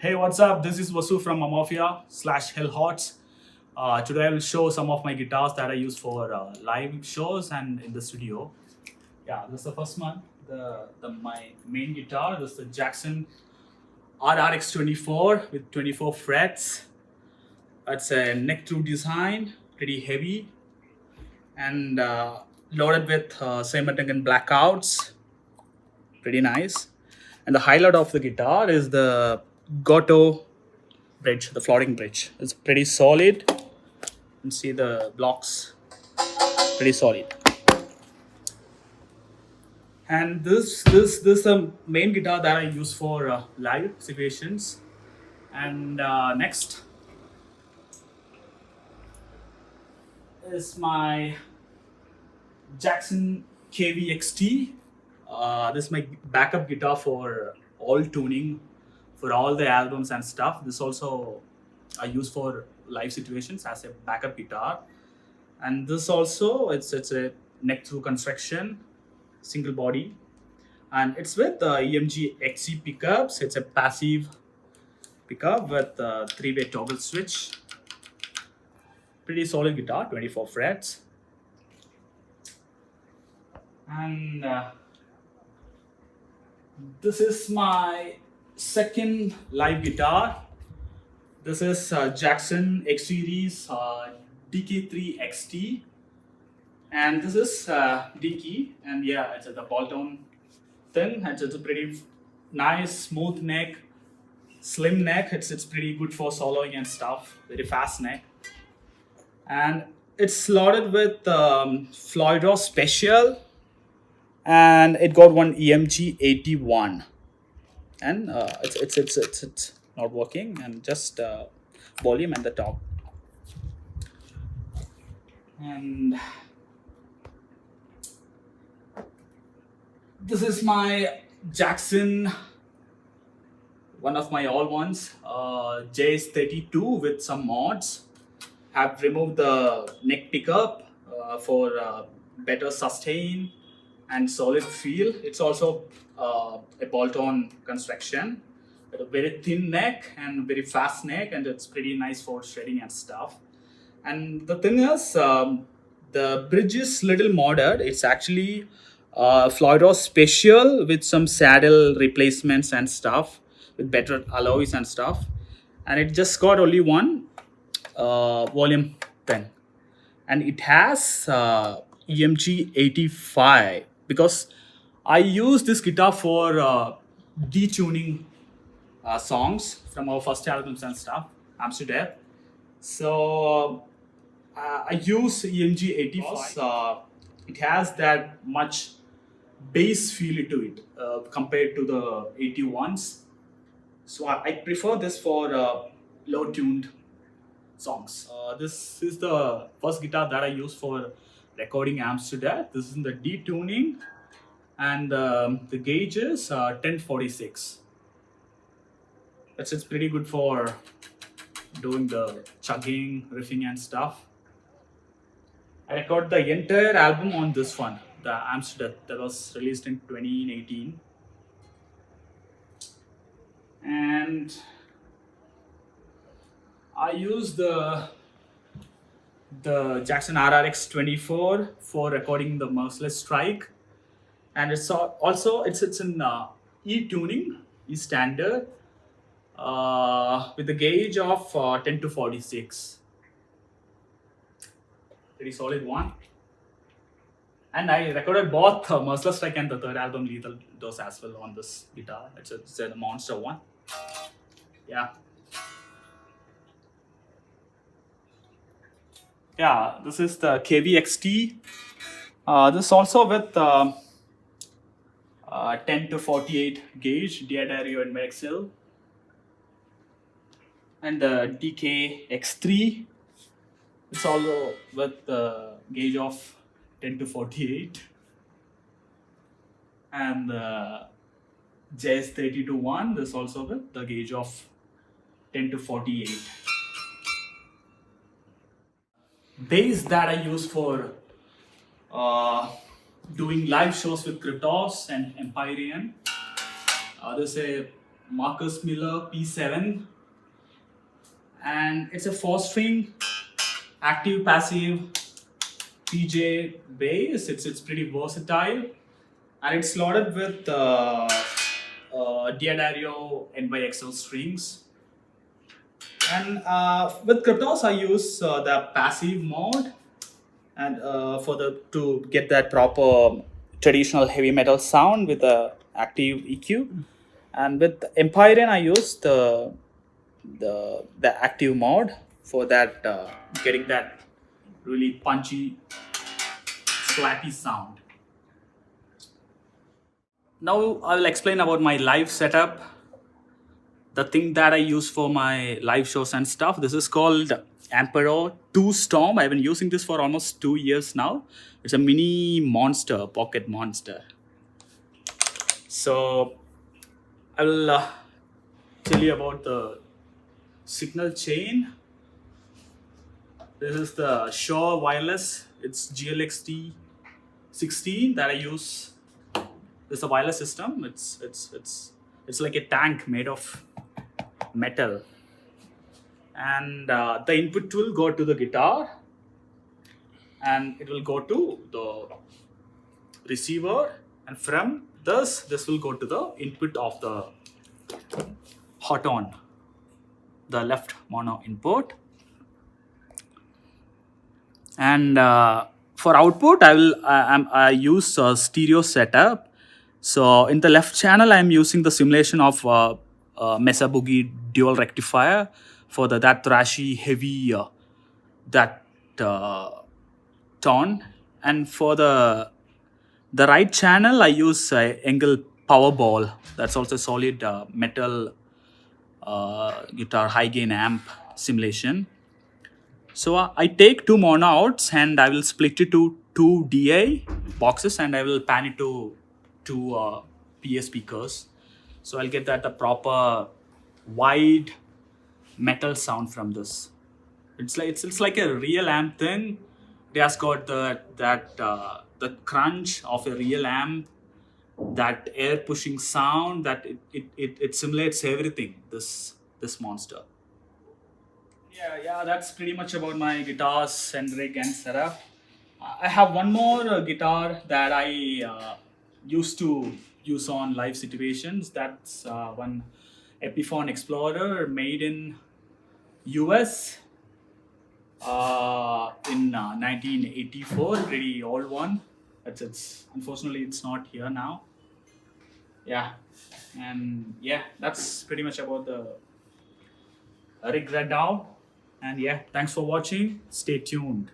Hey, what's up? This is Vasu from Amorphia / Hellhots. Today I will show some of my guitars that I use for live shows and in the studio. Yeah, this is the first one. My main guitar. This is the Jackson RRX24 with 24 frets. It's a neck through design, pretty heavy, and loaded with Seymour blackouts. Pretty nice. And the highlight of the guitar is the Goto bridge, the floating bridge. It's pretty solid. You can see the blocks, pretty solid. And this is the main guitar that I use for live situations. And next is my Jackson KVXT. This is my backup guitar for all tuning, for all the albums and stuff. This also I use for live situations as a backup guitar. And this also it's a neck through construction, single body, and it's with EMG XC pickups. It's a passive pickup with a 3-way toggle switch. Pretty solid guitar, 24 frets. And this is my second live guitar. This is Jackson X Series DK3 XT, and this is DK, and yeah, it's the bolt-on thing. It's a pretty nice, smooth neck, slim neck. It's pretty good for soloing and stuff. Very fast neck, and it's loaded with Floydor Special, and it got one EMG 81, and it's not working, and just volume at the top. And this is my Jackson, one of my all ones, JS32 with some mods. Have removed the neck pickup for better sustain and solid feel. It's also a bolt-on construction with a very thin neck and very fast neck, and it's pretty nice for shredding and stuff. And the thing is, the bridge is little modded. It's actually Floydor Special with some saddle replacements and stuff, with better alloys and stuff. And it just got only one volume pen, and it has EMG 85, because I use this guitar for detuning songs from our first albums and stuff, Amsterdam. So I use EMG 85. It has that much bass feel to it compared to the 81s. So I prefer this for low tuned songs. This is the first guitar that I use for recording Amsterdam. This is in the detuning, and the gauge is 1046. It's pretty good for doing the chugging, riffing and stuff. I recorded the entire album on this one, the Amsterdam, that was released in 2018. And I use the Jackson RRX 24 for recording the Merciless Strike, and it's also it's in E tuning, E standard, with the gauge of 10 to 46. Pretty solid one. And I recorded both Merciless Strike and the third album Lethal Dose as well on this guitar. It's a monster one. Yeah. Yeah, this is the KVXT. This is also with 10 to 48 gauge Diadario and Maxell. And the DKX3. It's also with the gauge of 10 to 48. And the JS32-1, this is also with the gauge of 10 to 48. Bass that I use for doing live shows with Kryptos and Empyrean. This is a Marcus Miller P7, and it's a 4-string active passive PJ bass. It's pretty versatile, and it's loaded with Diadario NYXL strings. And with Cryptos, I use the passive mode, and to get that proper traditional heavy metal sound with the active EQ. And with Empyrean, I use the active mode for that, getting that really punchy, slappy sound. Now I will explain about my live setup, the thing that I use for my live shows and stuff. This is called Emperor 2 Storm. I've been using this for almost 2 years now. It's a mini monster, pocket monster. So I will tell you about the signal chain. This is the Shure wireless. It's GLXT 16 that I use. This is a wireless system. It's like a tank made of metal, and the input will go to the guitar, and it will go to the receiver, and from this will go to the input of the hot on, the left mono input. And for output, I use a stereo setup. So in the left channel, I'm using the simulation of Mesa Boogie dual rectifier for that thrashy, heavy tone. And for the right channel, I use Engel Powerball. That's also solid metal guitar high gain amp simulation. So I take 2 mono outs, and I will split it to 2 DI boxes, and I will pan it to 2 PA speakers. So I'll get the proper wide metal sound from this. It's like a real amp thing. It has got the crunch of a real amp, that air pushing sound, that it simulates everything. This monster. Yeah, that's pretty much about my guitars and rig and setup. I have one more guitar that I used to use on live situations. That's one Epiphone Explorer made in US in 1984. Pretty old one. It's unfortunately it's not here now. Yeah, and yeah, that's pretty much about the rig right now. And yeah, thanks for watching. Stay tuned.